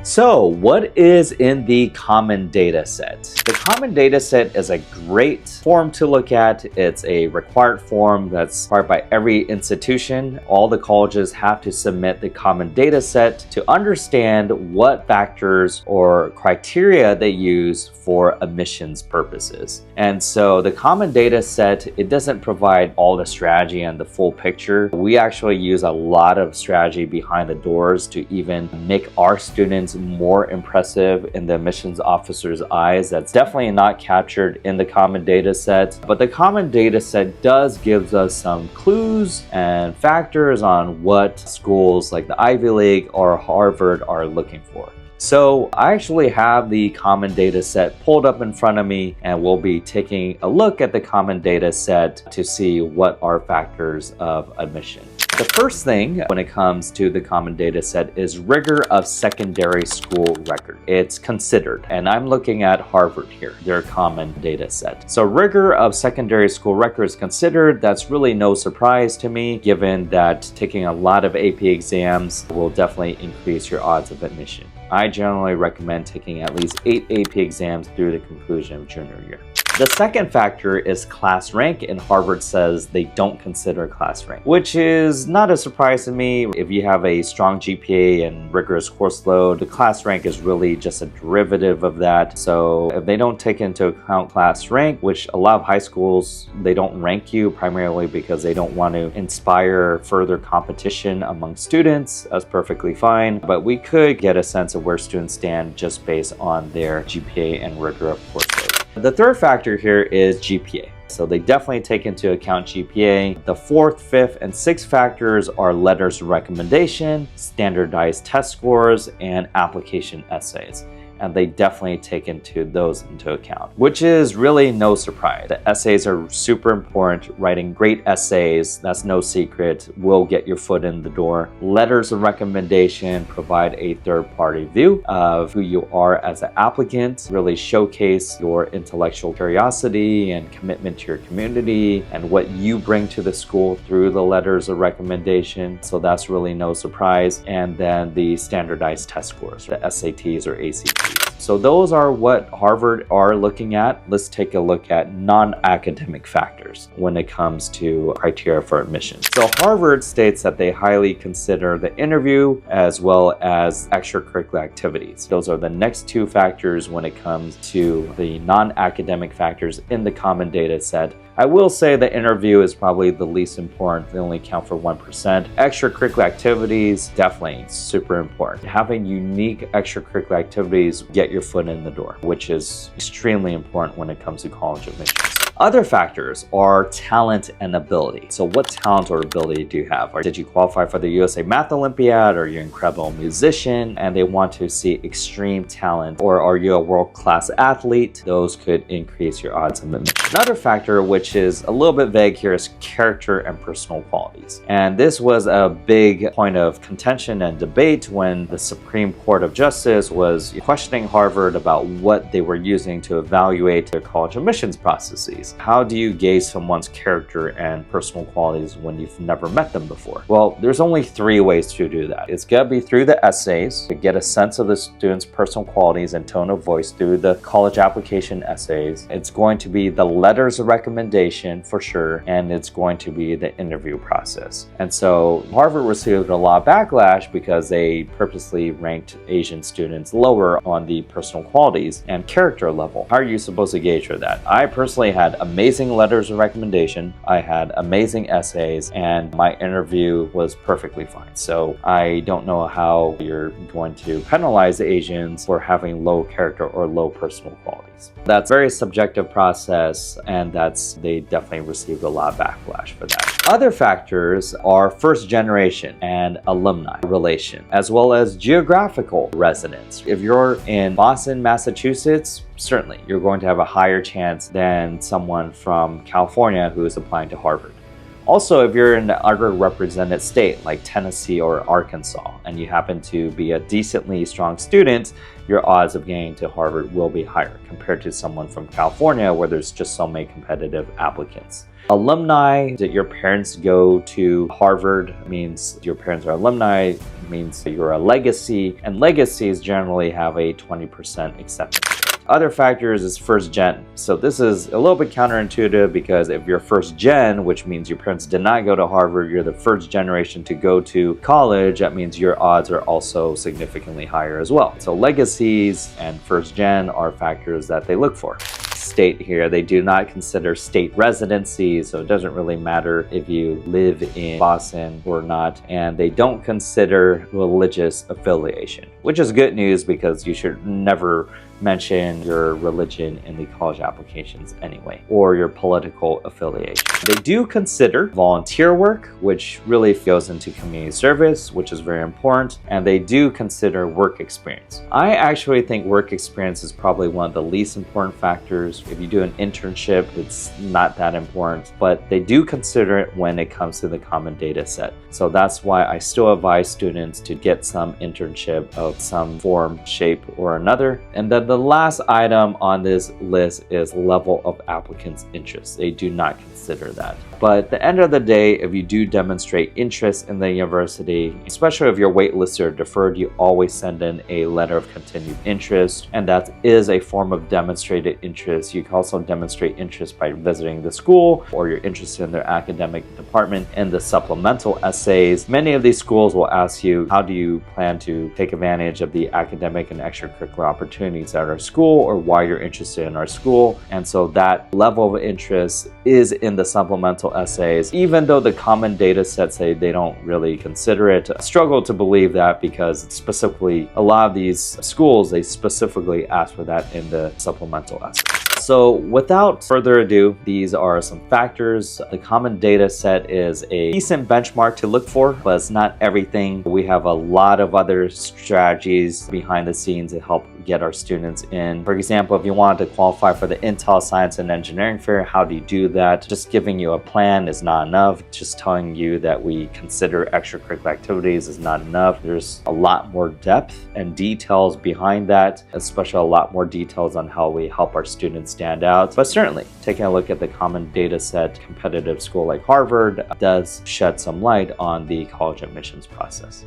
So what is in the common data set? The common data set is a great form to look at. It's a required form that's required by every institution. All the colleges have to submit the common data set to understand what factors or criteria they use for admissions purposes. And so the common data set, it doesn't provide all the strategy and the full picture. We actually use a lot of strategy behind the doors to even make our students more impressive in the admissions officer's eyes. That's definitely not captured in the common data set, but the common data set does give us some clues and factors on what schools like the Ivy League or Harvard are looking for. So I actually have the common data set pulled up in front of me, and we'll be taking a look at the common data set to see what are factors of admission. The first thing when it comes to the common data set is rigor of secondary school record. It's considered, and I'm looking at Harvard here, their common data set. So rigor of secondary school record is considered. That's really no surprise to me, given that taking a lot of AP exams will definitely increase your odds of admission. I generally recommend taking at least 8 AP exams through the conclusion of junior year. The second factor is class rank, and Harvard says they don't consider class rank, which is not a surprise to me. If you have a strong GPA and rigorous course load, the class rank is really just a derivative of that. So if they don't take into account class rank, which a lot of high schools, they don't rank you primarily because they don't want to inspire further competition among students, that's perfectly fine. But we could get a sense of where students stand just based on their GPA and rigor of course load. The third factor here is GPA. So they definitely take into account GPA. The fourth, fifth, and sixth factors are letters of recommendation, standardized test scores, and application essays. And they definitely take those into account, which is really no surprise. The essays are super important. Writing great essays, that's no secret, will get your foot in the door. Letters of recommendation provide a third-party view of who you are as an applicant, really showcase your intellectual curiosity and commitment to your community and what you bring to the school through the letters of recommendation. So that's really no surprise. And then the standardized test scores, the SATs or ACTs. So those are what Harvard are looking at. Let's take a look at non-academic factors when it comes to criteria for admission. So Harvard states that they highly consider the interview as well as extracurricular activities. Those are the next two factors when it comes to the non-academic factors in the common data set. I will say the interview is probably the least important. They only count for 1%. Extracurricular activities, definitely super important. Having unique extracurricular activities get your foot in the door, which is extremely important when it comes to college admissions. Other factors are talent and ability. So what talent or ability do you have? Or did you qualify for the USA Math Olympiad? Or are you an incredible musician? And they want to see extreme talent. Or are you a world-class athlete? Those could increase your odds of admission. Another factor, which is a little bit vague here, is character and personal qualities. And this was a big point of contention and debate when the Supreme Court of Justice was questioning Harvard about what they were using to evaluate their college admissions processes. How do you gauge someone's character and personal qualities when you've never met them before? Well, there's only 3 ways to do that. It's going to be through the essays to get a sense of the student's personal qualities and tone of voice through the college application essays. It's going to be the letters of recommendation for sure, and it's going to be the interview process. And so Harvard received a lot of backlash because they purposely ranked Asian students lower on the personal qualities and character level. How are you supposed to gauge for that? I personally had amazing letters of recommendation, I had amazing essays, and my interview was perfectly fine. So I don't know how you're going to penalize Asians for having low character or low personal qualities. That's a very subjective process, and they definitely received a lot of backlash for that. Other factors are first generation and alumni relation, as well as geographical residence. If you're in Boston, Massachusetts, certainly you're going to have a higher chance than someone from California who is applying to Harvard. Also, if you're in an underrepresented state like Tennessee or Arkansas, and you happen to be a decently strong student, your odds of getting to Harvard will be higher compared to someone from California where there's just so many competitive applicants. Alumni, that your parents go to Harvard, means your parents are alumni, means you're a legacy, and legacies generally have a 20% acceptance rate. Other factors is first gen. So this is a little bit counterintuitive because if you're first gen, which means your parents did not go to Harvard, you're the first generation to go to college, that means your odds are also significantly higher as well. So legacies and first gen are factors that they look for. State here, they do not consider state residency, so it doesn't really matter if you live in Boston or not, and they don't consider religious affiliation, which is good news because you should never mention your religion in the college applications anyway, or your political affiliation. They do consider volunteer work, which really goes into community service, which is very important, and they do consider work experience. I actually think work experience is probably one of the least important factors. If you do an internship, it's not that important, but they do consider it when it comes to the common data set. So that's why I still advise students to get some internship of some form, shape, or another. And then the last item on this list is level of applicants' interest. They do not consider that. But at the end of the day, if you do demonstrate interest in the university, especially if you're waitlisted or deferred, you always send in a letter of continued interest, and that is a form of demonstrated interest. You can also demonstrate interest by visiting the school, or you're interested in their academic department. In the supplemental essays, many of these schools will ask you, how do you plan to take advantage of the academic and extracurricular opportunities at our school, or why you're interested in our school. And so that level of interest is in the supplemental essays, even though the common data sets say they don't really consider it. I struggle to believe that because specifically a lot of these schools, they specifically ask for that in the supplemental essays. So without further ado, these are some factors. The common data set is a decent benchmark to look for, but it's not everything. We have a lot of other strategies behind the scenes to help get our students in. For example, if you wanted to qualify for the Intel Science and Engineering Fair, how do you do that? Just giving you a plan is not enough. Just telling you that we consider extracurricular activities is not enough. There's a lot more depth and details behind that, especially a lot more details on how we help our students stand out. But certainly, taking a look at the common data set, competitive school like Harvard does shed some light on the college admissions process.